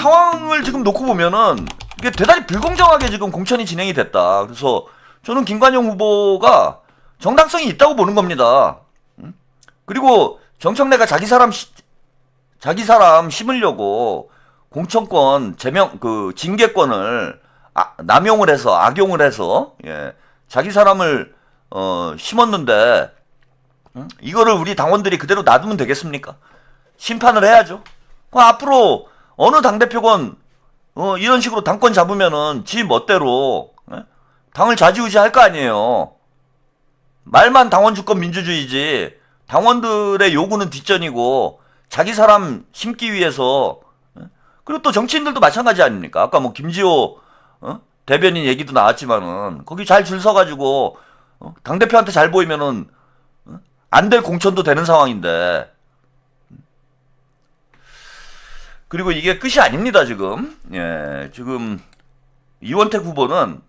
상황을 지금 놓고 보면은 이게 대단히 불공정하게 지금 공천이 진행이 됐다. 그래서 저는 김관영 후보가 정당성이 있다고 보는 겁니다. 그리고 정청래가 자기 사람 심으려고 공천권 징계권을 남용을 해서 악용을 해서 자기 사람을 심었는데 이거를 우리 당원들이 그대로 놔두면 되겠습니까? 심판을 해야죠. 그럼 앞으로 어느 당대표건 이런 식으로 당권 잡으면은 지 멋대로 당을 좌지우지할 거 아니에요. 말만 당원 주권 민주주의지 당원들의 요구는 뒷전이고 자기 사람 심기 위해서. 그리고 또 정치인들도 마찬가지 아닙니까? 아까 뭐 김지호 대변인 얘기도 나왔지만은 거기 잘 줄 서가지고 당대표한테 잘 보이면은 안 될 공천도 되는 상황인데. 그리고 이게 끝이 아닙니다, 지금. 지금 이원택 후보는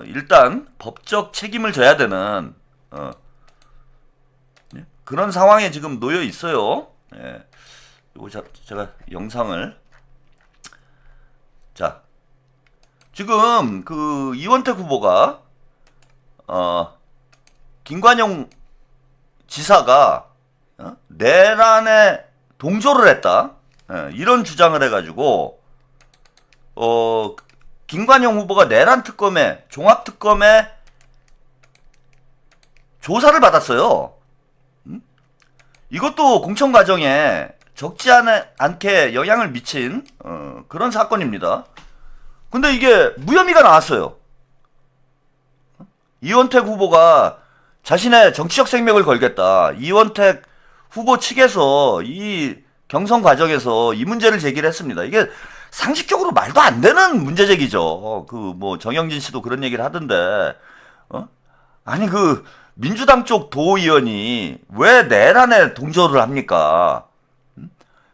일단 법적 책임을 져야 되는 그런 상황에 지금 놓여 있어요. 이거 제가 영상을 지금 그 이원택 후보가 김관영 지사가 내란에 동조를 했다. 이런 주장을 해가지고 김관영 후보가 내란 특검에 종합특검에 조사를 받았어요. 이것도 공천 과정에 적지 않게 영향을 미친 그런 사건입니다. 근데 이게 무혐의가 나왔어요. 이원택 후보가 자신의 정치적 생명을 걸겠다. 이원택 후보 측에서 이 경선 과정에서 이 문제를 제기를 했습니다. 이게 상식적으로 말도 안 되는 문제 제기죠. 뭐 정영진 씨도 그런 얘기를 하던데, 아니 민주당 쪽 도의원이 왜 내란에 동조를 합니까?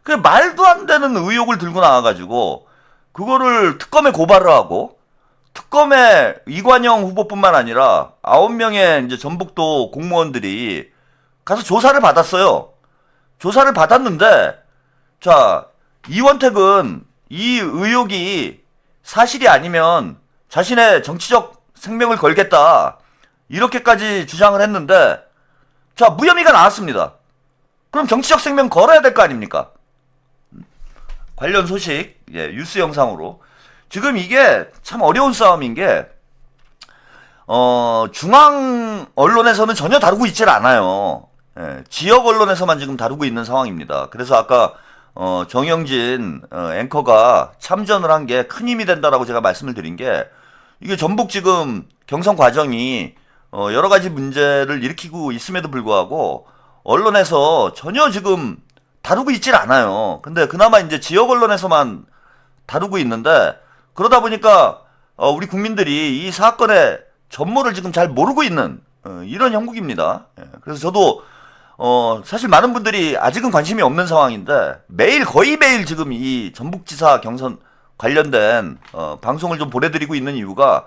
그 말도 안 되는 의혹을 들고 나와가지고 그거를 특검에 고발을 하고 특검에 이관영 후보뿐만 아니라 9명의 이제 전북도 공무원들이 가서 조사를 받았어요. 조사를 받았는데 자, 이원택은 이 의혹이 사실이 아니면 자신의 정치적 생명을 걸겠다. 이렇게까지 주장을 했는데 자, 무혐의가 나왔습니다. 그럼 정치적 생명 걸어야 될 거 아닙니까? 관련 소식, 뉴스 영상으로. 지금 이게 참 어려운 싸움인 게, 중앙 언론에서는 전혀 다루고 있질 않아요. 지역 언론에서만 지금 다루고 있는 상황입니다. 그래서 아까, 정영진, 앵커가 참전을 한 게 큰 힘이 된다라고 제가 말씀을 드린 게, 이게 전북 지금 경선 과정이, 여러 가지 문제를 일으키고 있음에도 불구하고, 언론에서 전혀 지금 다루고 있질 않아요. 근데 그나마 이제 지역 언론에서만 다루고 있는데 그러다 보니까 우리 국민들이 이 사건의 전모를 지금 잘 모르고 있는 이런 형국입니다. 그래서 저도 사실 많은 분들이 아직은 관심이 없는 상황인데 거의 매일 지금 이 전북지사 경선 관련된 방송을 좀 보내드리고 있는 이유가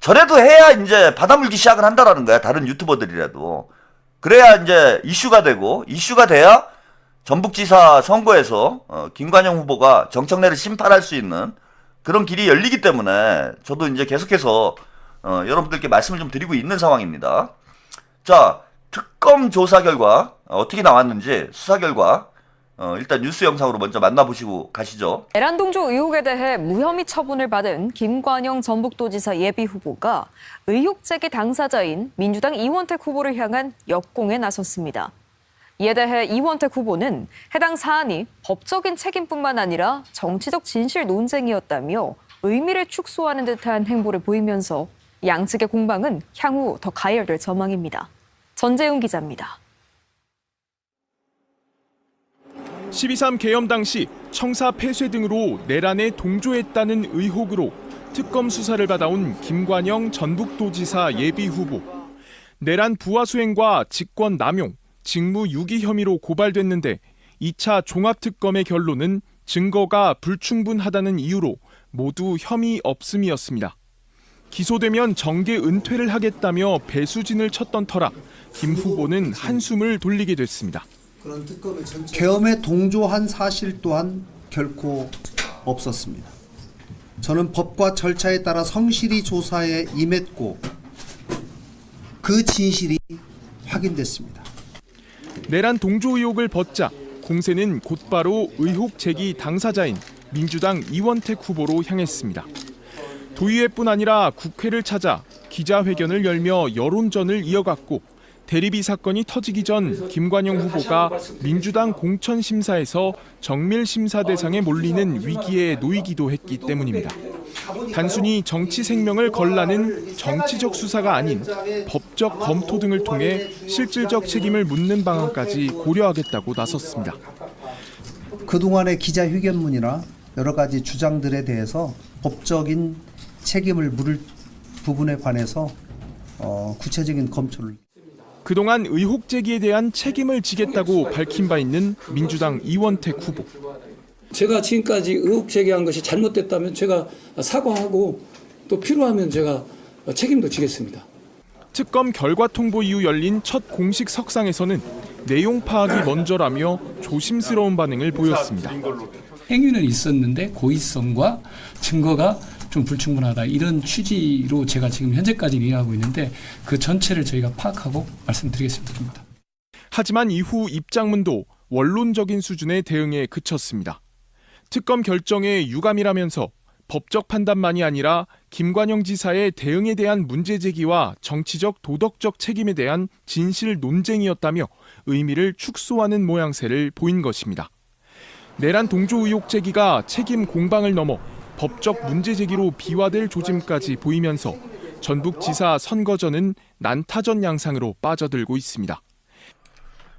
저래도 해야 이제 받아물기 시작을 한다라는 거야. 다른 유튜버들이라도. 그래야 이제 이슈가 되고 이슈가 돼야 전북지사 선거에서 김관영 후보가 정청래를 심판할 수 있는 그런 길이 열리기 때문에 저도 이제 계속해서 여러분들께 말씀을 좀 드리고 있는 상황입니다. 자, 특검 조사 결과 어떻게 나왔는지 수사 결과 일단 뉴스 영상으로 먼저 만나보시고 가시죠. 내란 동조 의혹에 대해 무혐의 처분을 받은 김관영 전북도지사 예비 후보가 의혹 제기 당사자인 민주당 이원택 후보를 향한 역공에 나섰습니다. 이에 대해 이원택 후보는 해당 사안이 법적인 책임뿐만 아니라 정치적 진실 논쟁이었다며 의미를 축소하는 듯한 행보를 보이면서 양측의 공방은 향후 더 가열될 전망입니다. 전재훈 기자입니다. 12.3 계엄 당시 청사 폐쇄 등으로 내란에 동조했다는 의혹으로 특검 수사를 받아온 김관영 전북도지사 예비 후보. 내란 부하 수행과 직권 남용, 직무 유기 혐의로 고발됐는데 2차 종합특검의 결론은 증거가 불충분하다는 이유로 모두 혐의 없음이었습니다. 기소되면 정계 은퇴를 하겠다며 배수진을 쳤던 터라 김 후보는 한숨을 돌리게 됐습니다. 계엄에 동조한 사실 또한 결코 없었습니다. 저는 법과 절차에 따라 성실히 조사에 임했고 그 진실이 확인됐습니다. 내란 동조 의혹을 벗자 공세는 곧바로 의혹 제기 당사자인 민주당 이원택 후보로 향했습니다. 도의회뿐 아니라 국회를 찾아 기자회견을 열며 여론전을 이어갔고 대리비 사건이 터지기 전 김관영 후보가 민주당 공천심사에서 정밀심사 대상에 몰리는 위기에 놓이기도 했기 때문입니다. 단순히 정치 생명을 걸라는 정치적 수사가 아닌 법적 검토 등을 통해 실질적 책임을 묻는 방안까지 고려하겠다고 나섰습니다. 그동안의 기자회견문이나 여러 가지 주장들에 대해서 법적인 책임을 물을 부분에 관해서 구체적인 검토를 그동안 의혹 제기에 대한 책임을 지겠다고 밝힌 바 있는 민주당 이원택 후보. 제가 지금까지 의혹 제기한 것이 잘못됐다면 제가 사과하고 또 필요하면 제가 책임도 지겠습니다. 특검 결과 통보 이후 열린 첫 공식 석상에서는 내용 파악이 먼저라며 조심스러운 반응을 보였습니다. 행위는 있었는데 고의성과 증거가 좀 불충분하다, 이런 취지로 제가 지금 현재까지 이해하고 있는데 그 전체를 저희가 파악하고 말씀드리겠습니다. 하지만 이후 입장문도 원론적인 수준의 대응에 그쳤습니다. 특검 결정에 유감이라면서 법적 판단만이 아니라 김관영 지사의 대응에 대한 문제 제기와 정치적 도덕적 책임에 대한 진실 논쟁이었다며 의미를 축소하는 모양새를 보인 것입니다. 내란 동조 의혹 제기가 책임 공방을 넘어 법적 문제 제기로 비화될 조짐까지 보이면서 전북지사 선거전은 난타전 양상으로 빠져들고 있습니다.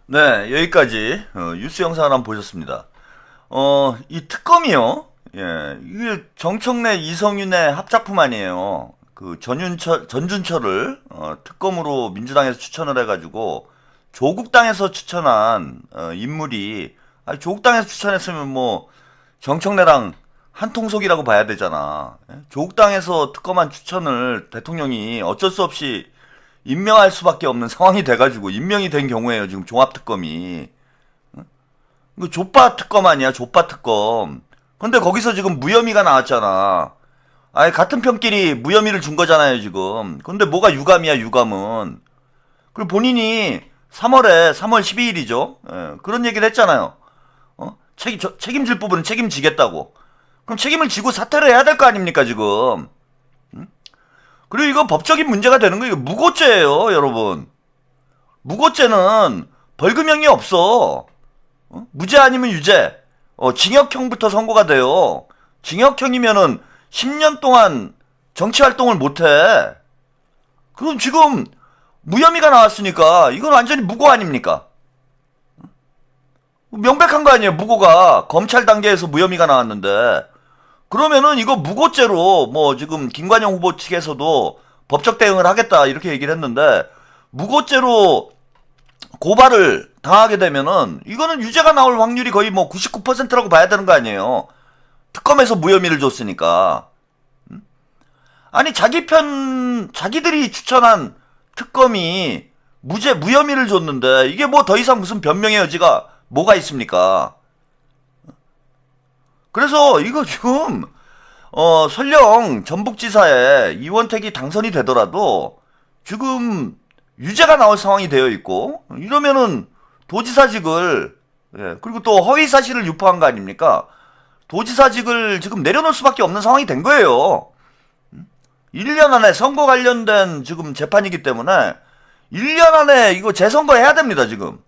네, 여기까지 뉴스 영상을 한번 보셨습니다. 이 특검이요. 예, 이게 정청래 이성윤의 합작품 아니에요. 그 전준철을 특검으로 민주당에서 추천을 해가지고 조국당에서 추천한 인물이, 아니, 조국당에서 추천했으면 뭐 정청래랑 한통속이라고 봐야 되잖아. 조국당에서 특검한 추천을 대통령이 어쩔 수 없이 임명할 수밖에 없는 상황이 돼가지고 임명이 된 경우에요. 지금 종합특검이. 이거 족바 특검 아니야, 족바 특검. 근데 거기서 지금 무혐의가 나왔잖아. 아예 같은 편끼리 무혐의를 준 거잖아요, 지금. 근데 뭐가 유감이야, 유감은. 그리고 본인이 3월 12일이죠. 예, 그런 얘기를 했잖아요. 책임질 부분은 책임지겠다고. 그럼 책임을 지고 사퇴를 해야 될 거 아닙니까, 지금. 그리고 이거 법적인 문제가 되는 거, 이거 무고죄예요, 여러분. 무고죄는 벌금형이 없어. 무죄 아니면 유죄. 징역형부터 선고가 돼요. 징역형이면은 10년 동안 정치활동을 못해. 그럼 지금 무혐의가 나왔으니까 이건 완전히 무고 아닙니까? 명백한 거 아니에요, 무고가. 검찰 단계에서 무혐의가 나왔는데. 그러면은 이거 무고죄로 뭐 지금 김관영 후보 측에서도 법적 대응을 하겠다 이렇게 얘기를 했는데, 무고죄로 고발을 당하게 되면은 이거는 유죄가 나올 확률이 거의 뭐 99%라고 봐야 되는 거 아니에요. 특검에서 무혐의를 줬으니까. 아니, 자기들이 추천한 특검이 무혐의를 줬는데 이게 뭐 더 이상 무슨 변명의 여지가 뭐가 있습니까? 그래서 이거 지금 설령 전북지사에 이원택이 당선이 되더라도 지금 유죄가 나올 상황이 되어 있고, 이러면은 도지사직을, 예, 그리고 또 허위 사실을 유포한 거 아닙니까? 도지사직을 지금 내려놓을 수밖에 없는 상황이 된 거예요. 1년 안에 선거 관련된 지금 재판이기 때문에 1년 안에 이거 재선거 해야 됩니다, 지금.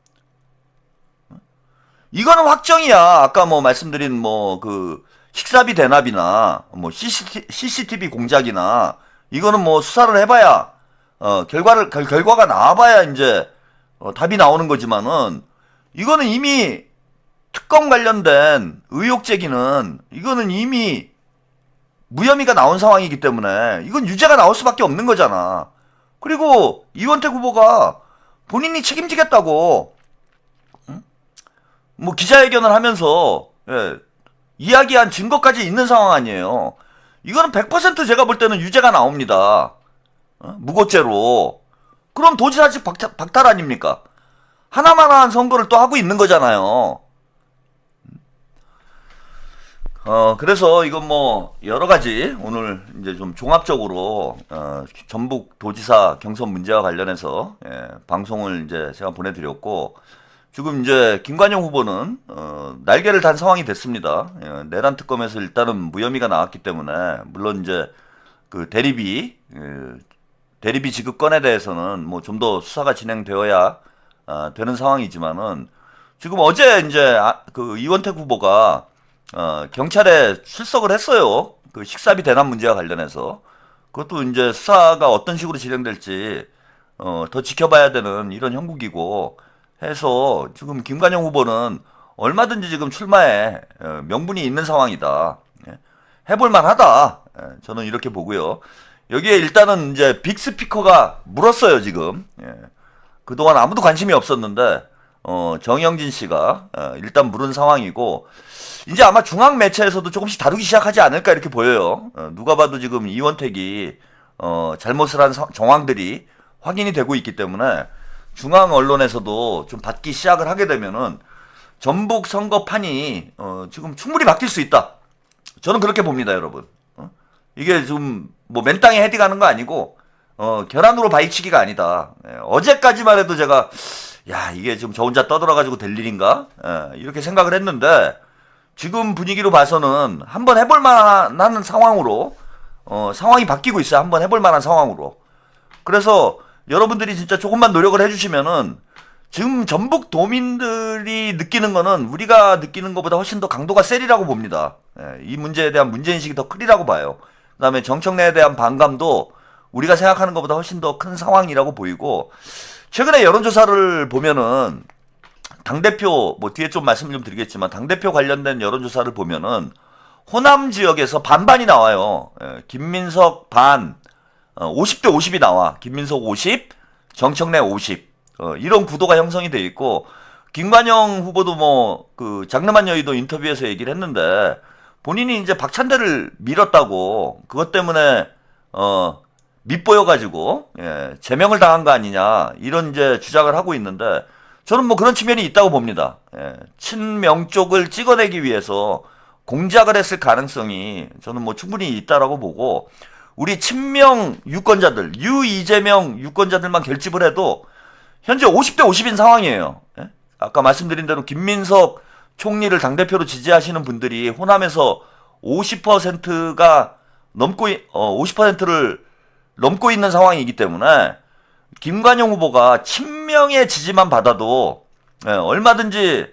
이거는 확정이야. 아까 뭐 말씀드린 뭐 그 식사비 대납이나 뭐 CCTV 공작이나 이거는 뭐 수사를 해봐야 결과가 나와봐야 이제 답이 나오는 거지만은, 이거는 이미 특검 관련된 의혹 제기는 이거는 이미 무혐의가 나온 상황이기 때문에 이건 유죄가 나올 수밖에 없는 거잖아. 그리고 이원택 후보가 본인이 책임지겠다고 뭐 기자회견을 하면서, 예, 이야기한 증거까지 있는 상황 아니에요. 이거는 100% 제가 볼 때는 유죄가 나옵니다. 무고죄로. 그럼 도지사직 박탈 아닙니까? 하나만한 선거를 또 하고 있는 거잖아요. 그래서 이건 뭐 여러 가지 오늘 이제 좀 종합적으로 전북 도지사 경선 문제와 관련해서 방송을 이제 제가 보내드렸고, 지금 이제 김관영 후보는 날개를 단 상황이 됐습니다. 내란 특검에서 일단은 무혐의가 나왔기 때문에, 물론 이제 그 대리비 지급 건에 대해서는 뭐 좀 더 수사가 진행되어야 되는 상황이지만은, 지금 어제 이제 그 이원택 후보가 경찰에 출석을 했어요. 그 식사비 대납 문제와 관련해서. 그것도 이제 수사가 어떤 식으로 진행될지 더 지켜봐야 되는 이런 형국이고 해서, 지금 김관영 후보는 얼마든지 지금 출마에 명분이 있는 상황이다. 해볼만 하다. 저는 이렇게 보고요. 여기에 일단은 이제 빅스피커가 물었어요, 지금. 그동안 아무도 관심이 없었는데, 정영진 씨가 일단 물은 상황이고, 이제 아마 중앙 매체에서도 조금씩 다루기 시작하지 않을까 이렇게 보여요. 누가 봐도 지금 이원택이 잘못을 한 정황들이 확인이 되고 있기 때문에 중앙 언론에서도 좀 받기 시작을 하게 되면은 전북 선거판이 지금 충분히 바뀔 수 있다. 저는 그렇게 봅니다, 여러분. 이게 좀 뭐 맨땅에 헤딩하는 거 아니고 계란으로 바위치기가 아니다. 어제까지만 해도 제가 이게 지금 저 혼자 떠들어가지고 될 일인가 이렇게 생각을 했는데, 지금 분위기로 봐서는 한번 해볼 만한 상황으로 상황이 바뀌고 있어요. 한번 해볼 만한 상황으로. 그래서 여러분들이 진짜 조금만 노력을 해주시면은, 지금 전북 도민들이 느끼는 거는 우리가 느끼는 것보다 훨씬 더 강도가 세리라고 봅니다. 이 문제에 대한 문제인식이 더 크리라고 봐요. 그 다음에 정청래에 대한 반감도 우리가 생각하는 것보다 훨씬 더 큰 상황이라고 보이고, 최근에 여론조사를 보면은 당대표, 뭐 뒤에 좀 말씀 좀 드리겠지만, 당대표 관련된 여론조사를 보면은 호남 지역에서 반반이 나와요. 김민석 반, 50대 50이 나와. 김민석 50, 정청래 50. 이런 구도가 형성이 돼 있고, 김관영 후보도 뭐 그 장르만 여의도 인터뷰에서 얘기를 했는데, 본인이 이제 박찬대를 밀었다고, 그것 때문에 밉보여가지고 제명을 당한 거 아니냐, 이런 이제 주장을 하고 있는데, 저는 뭐 그런 측면이 있다고 봅니다. 친명 쪽을 찍어내기 위해서 공작을 했을 가능성이 저는 뭐 충분히 있다라고 보고, 우리 친명 유권자들, 이재명 유권자들만 결집을 해도 현재 50대 50인 상황이에요. 아까 말씀드린 대로 김민석 총리를 당대표로 지지하시는 분들이 호남에서 50%가 넘고 50%를 넘고 있는 상황이기 때문에, 김관영 후보가 친명의 지지만 받아도 얼마든지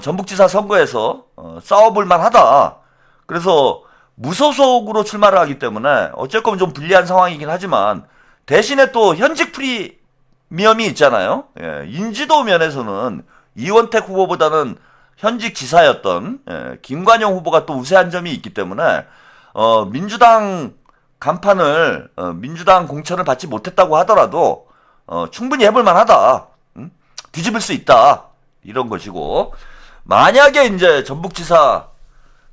전북지사 선거에서 싸워볼 만하다. 그래서 무소속으로 출마를 하기 때문에 어쨌건 좀 불리한 상황이긴 하지만, 대신에 또 현직 프리미엄이 있잖아요. 인지도 면에서는 이원택 후보보다는 현직 지사였던 김관영 후보가 또 우세한 점이 있기 때문에 민주당 간판을 민주당 공천을 받지 못했다고 하더라도 충분히 해볼 만하다. 뒤집을 수 있다. 이런 것이고, 만약에 이제 전북지사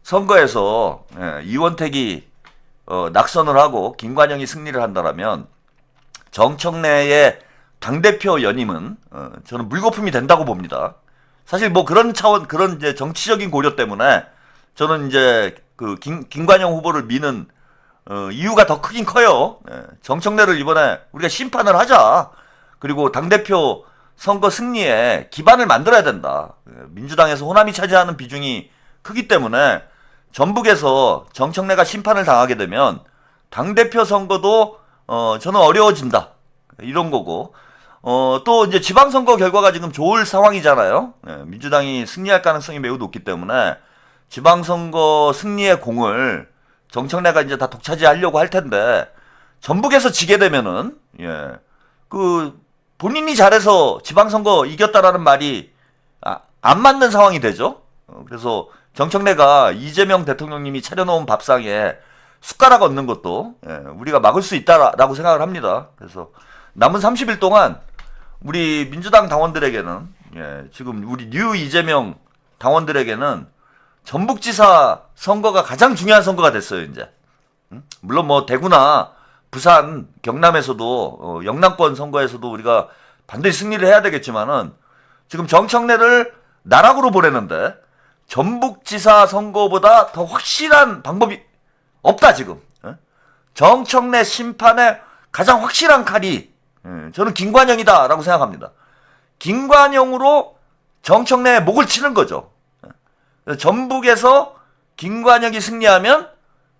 선거에서 이원택이 낙선을 하고 김관영이 승리를 한다라면, 정청래의 당대표 연임은 저는 물거품이 된다고 봅니다. 사실 뭐 그런 차원, 그런 이제 정치적인 고려 때문에 저는 이제 그 김관영 후보를 미는 이유가 더 크긴 커요. 정청래를 이번에 우리가 심판을 하자. 그리고 당대표 선거 승리에 기반을 만들어야 된다. 민주당에서 호남이 차지하는 비중이 크기 때문에 전북에서 정청래가 심판을 당하게 되면 당대표 선거도 저는 어려워진다. 이런 거고, 또 이제 지방선거 결과가 지금 좋을 상황이잖아요. 민주당이 승리할 가능성이 매우 높기 때문에 지방선거 승리의 공을 정청래가 이제 다 독차지하려고 할 텐데, 전북에서 지게 되면은 그 본인이 잘해서 지방선거 이겼다라는 말이 안 맞는 상황이 되죠. 그래서 정청래가 이재명 대통령님이 차려놓은 밥상에 숟가락 얹는 것도 우리가 막을 수 있다라고 생각을 합니다. 그래서 남은 30일 동안 우리 민주당 당원들에게는, 지금 우리 뉴 이재명 당원들에게는 전북지사 선거가 가장 중요한 선거가 됐어요, 이제. 물론 뭐 대구나 부산, 경남에서도 영남권 선거에서도 우리가 반드시 승리를 해야 되겠지만은, 지금 정청래를 나락으로 보내는데 전북지사 선거보다 더 확실한 방법이 없다 지금. 정청래 심판의 가장 확실한 칼이 저는 김관영이다라고 생각합니다. 김관영으로 정청래의 목을 치는 거죠. 전북에서 김관영이 승리하면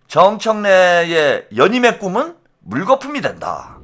정청래의 연임의 꿈은 물거품이 된다.